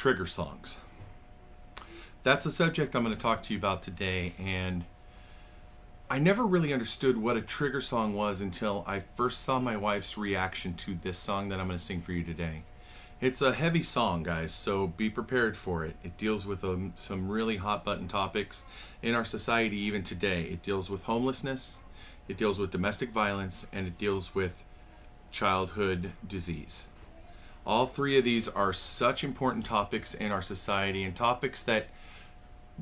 trigger songs. That's a subject I'm going to talk to you about today, and I never really understood what a trigger song was until I first saw my wife's reaction to this song that I'm going to sing for you today. It's a heavy song, guys, so be prepared for it. It deals with some really hot button topics in our society even today. It deals with homelessness, it deals with domestic violence, and it deals with childhood disease. All three of these are such important topics in our society, and topics that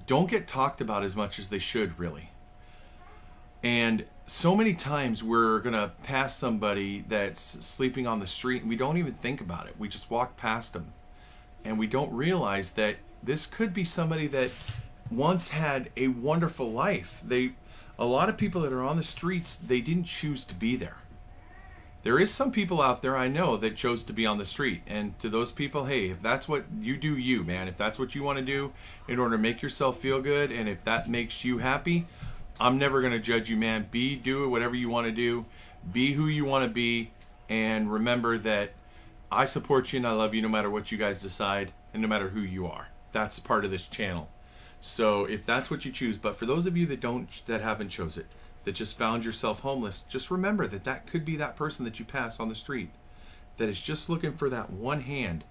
don't get talked about as much as they should, really. And so many times we're going to pass somebody that's sleeping on the street and we don't even think about it. We just walk past them. And we don't realize that this could be somebody that once had a wonderful life. A lot of people that are on the streets, they didn't choose to be there. There is some people out there I know that chose to be on the street. And to those people, hey, if that's what you do, you, man, if that's what you want to do in order to make yourself feel good, and if that makes you happy, I'm never going to judge you, man. Do whatever you want to do. Be who you want to be. And remember that I support you and I love you no matter what you guys decide and no matter who you are. That's part of this channel. So if that's what you choose, but for those of you that haven't chose it, that just found yourself homeless, just remember that that could be that person that you pass on the street that is just looking for that one hand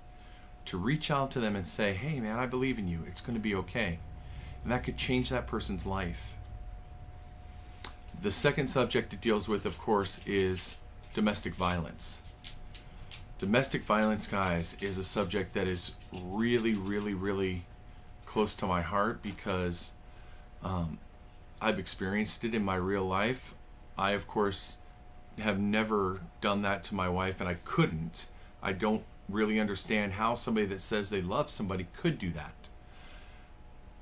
to reach out to them and say, hey man, I believe in you. It's going to be okay. And that could change that person's life. The second subject it deals with, of course, is domestic violence. Domestic violence, guys, is a subject that is really, really, really close to my heart because I've experienced it in my real life. I, of course, have never done that to my wife, and I couldn't. I don't really understand how somebody that says they love somebody could do that.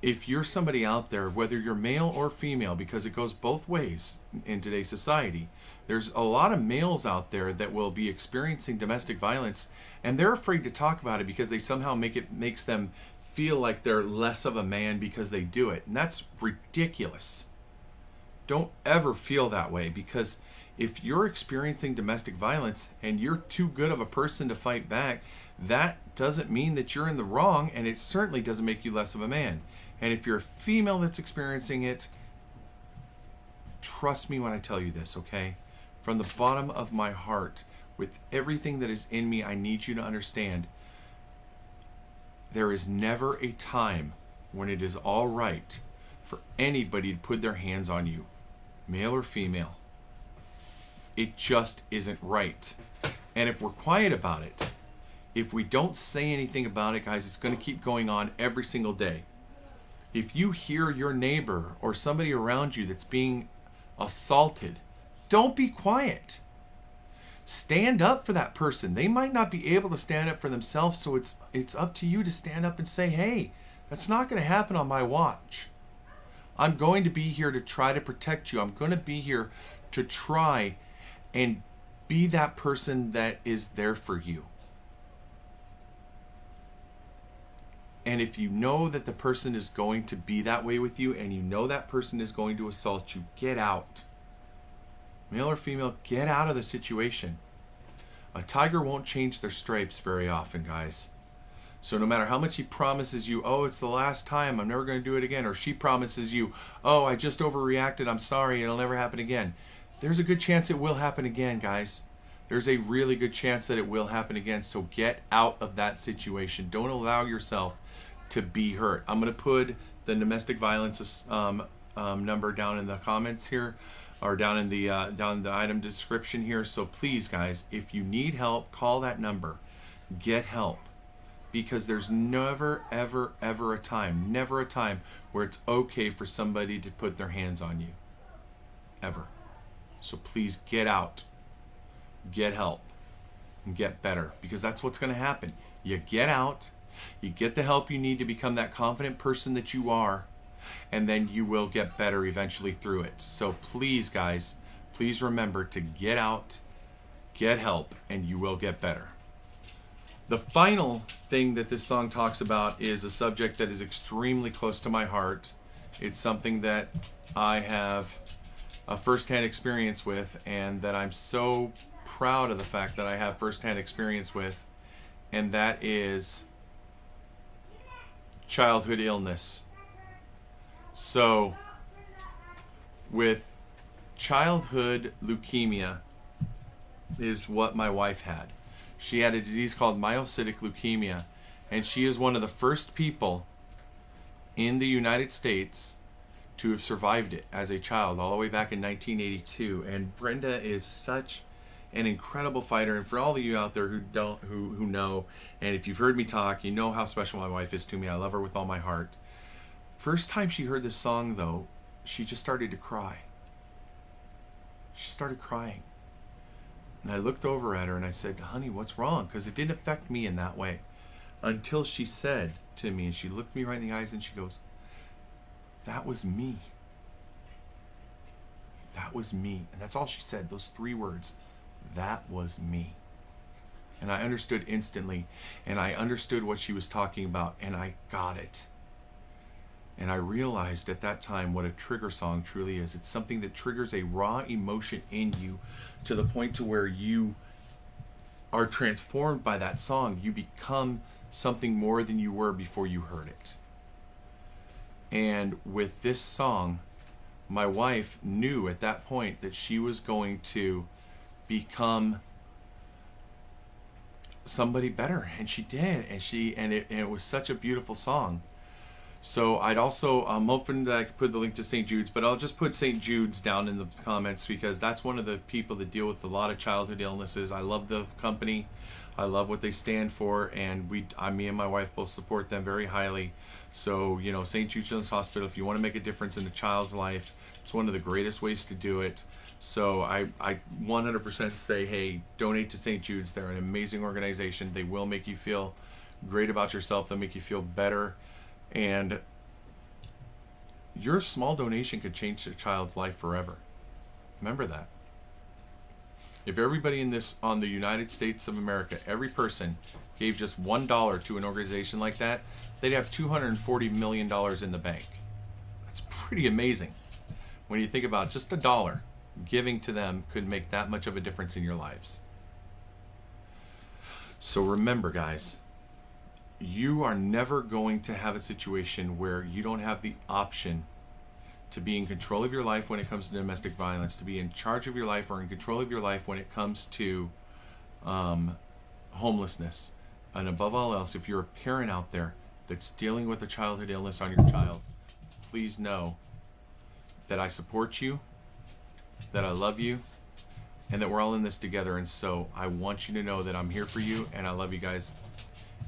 If you're somebody out there, whether you're male or female, because it goes both ways in today's society, there's a lot of males out there that will be experiencing domestic violence, and they're afraid to talk about it because they somehow makes them feel like they're less of a man because they do it. And that's ridiculous. Don't ever feel that way, because if you're experiencing domestic violence and you're too good of a person to fight back, that doesn't mean that you're in the wrong, and it certainly doesn't make you less of a man. And if you're a female that's experiencing it, trust me when I tell you this, okay? From the bottom of my heart, with everything that is in me, I need you to understand there is never a time when it is all right for anybody to put their hands on you, male or female. It just isn't right. And if we're quiet about it, if we don't say anything about it, guys, it's going to keep going on every single day. If you hear your neighbor or somebody around you that's being assaulted, don't be quiet. Stand up for that person. They might not be able to stand up for themselves, so it's up to you to stand up and say, hey, that's not going to happen on my watch. I'm going to be here to try to protect you. I'm going to be here to try and be that person that is there for you. And if you know that the person is going to be that way with you, and you know that person is going to assault you, get out. Male or female, get out of the situation. A tiger won't change their stripes very often, guys. So no matter how much he promises you, oh, it's the last time, I'm never going to do it again, or she promises you, oh, I just overreacted, I'm sorry, it'll never happen again. There's a good chance it will happen again, guys. There's a really good chance that it will happen again. So get out of that situation. Don't allow yourself to be hurt. I'm going to put the domestic violence number down in the comments here, or down in the item description here. So please, guys, if you need help, call that number. Get help, because there's never, ever, ever a time, never a time where it's okay for somebody to put their hands on you, ever. So please get out, get help, and get better, because that's what's going to happen. You get out, you get the help you need to become that confident person that you are, and then you will get better eventually through it. So please, guys, please remember to get out, get help, and you will get better. The final thing that this song talks about is a subject that is extremely close to my heart. It's something that I have a first-hand experience with, and that I'm so proud of the fact that I have first-hand experience with, and that is childhood illness. So, with childhood leukemia is what my wife had. She had a disease called myocytic leukemia, and she is one of the first people in the United States to have survived it as a child, all the way back in 1982. And Brenda is such an incredible fighter. And for all of you out there who know, and if you've heard me talk, you know how special my wife is to me. I love her with all my heart. First time she heard this song, though, she just started to cry. She started crying. And I looked over at her and I said, honey, what's wrong? Because it didn't affect me in that way. Until she said to me, and she looked me right in the eyes and she goes, that was me. That was me. And that's all she said, those 3 words. That was me. And I understood instantly. And I understood what she was talking about. And I got it. And I realized at that time what a trigger song truly is. It's something that triggers a raw emotion in you to the point to where you are transformed by that song. You become something more than you were before you heard it. And with this song, my wife knew at that point that she was going to become somebody better, and she did. And it was such a beautiful song. So I'm hoping that I could put the link to St. Jude's, but I'll just put St. Jude's down in the comments because that's one of the people that deal with a lot of childhood illnesses. I love the company. I love what they stand for, and me and my wife both support them very highly. So, you know, St. Jude Children's Hospital, if you want to make a difference in a child's life, it's one of the greatest ways to do it. So I 100% say, hey, donate to St. Jude's. They're an amazing organization. They will make you feel great about yourself. They'll make you feel better. And your small donation could change a child's life forever. Remember that. If everybody on the United States of America, every person gave just $1 to an organization like that, they'd have $240 million in the bank. That's pretty amazing. When you think about just $1, giving to them could make that much of a difference in your lives. So remember, guys, you are never going to have a situation where you don't have the option to be in control of your life when it comes to domestic violence, to be in charge of your life or in control of your life when it comes to homelessness. And above all else, if you're a parent out there that's dealing with a childhood illness on your child, please know that I support you, that I love you, and that we're all in this together. And so I want you to know that I'm here for you, and I love you guys,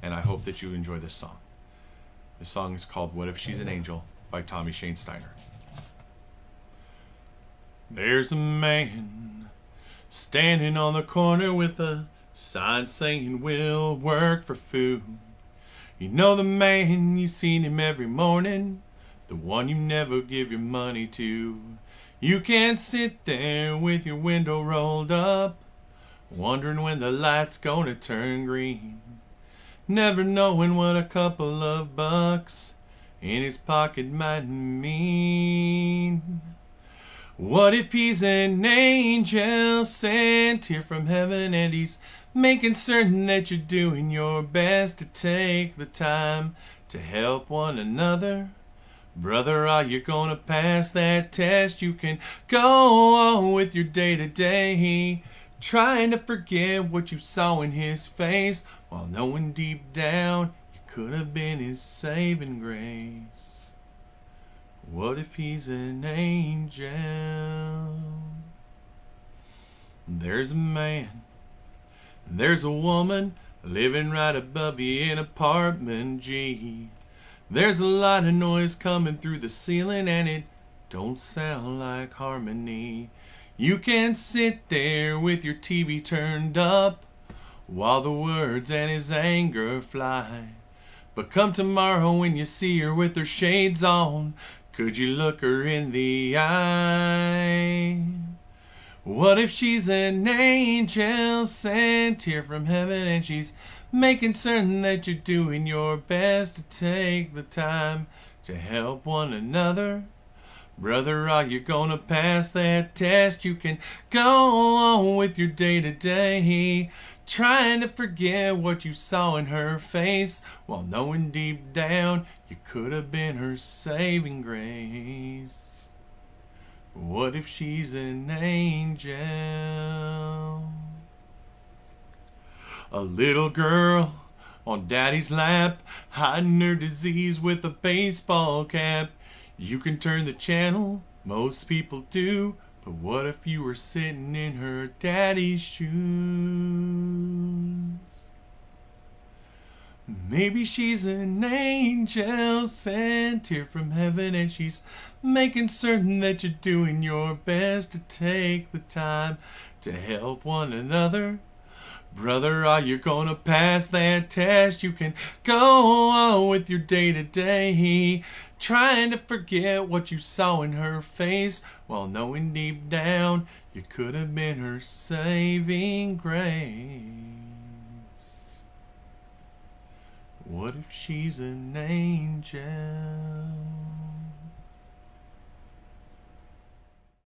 and I hope that you enjoy this song. This song is called What If She's an Angel by Tommy Shane Steiner. There's a man standing on the corner with a sign saying we'll work for food. You know the man, you seen him every morning, the one you never give your money to. You can't sit there with your window rolled up, wondering when the light's gonna turn green, never knowing what a couple of bucks in his pocket might mean. What if he's an angel sent here from heaven, and he's making certain that you're doing your best to take the time to help one another? Brother, are you gonna pass that test? You can go on with your day-to-day, trying to forget what you saw in his face, while knowing deep down you could have been his saving grace. What if he's an angel? There's a man, there's a woman living right above you in apartment G. There's a lot of noise coming through the ceiling, and it don't sound like harmony. You can sit there with your TV turned up while the words and his anger fly. But come tomorrow when you see her with her shades on, could you look her in the eye? What if she's an angel sent here from heaven, and she's making certain that you're doing your best to take the time to help one another? Brother, are you gonna pass that test? You can go on with your day-to-day, trying to forget what you saw in her face, while knowing deep down you could have been her saving grace. What if she's an angel? A little girl on daddy's lap, hiding her disease with a baseball cap. You can turn the channel, most people do, but what if you were sitting in her daddy's shoes? Maybe she's an angel sent here from heaven, and she's making certain that you're doing your best to take the time to help one another. Brother, are you gonna pass that test? You can go on with your day-to-day, trying to forget what you saw in her face, while knowing deep down you could have been her saving grace. What if she's an angel?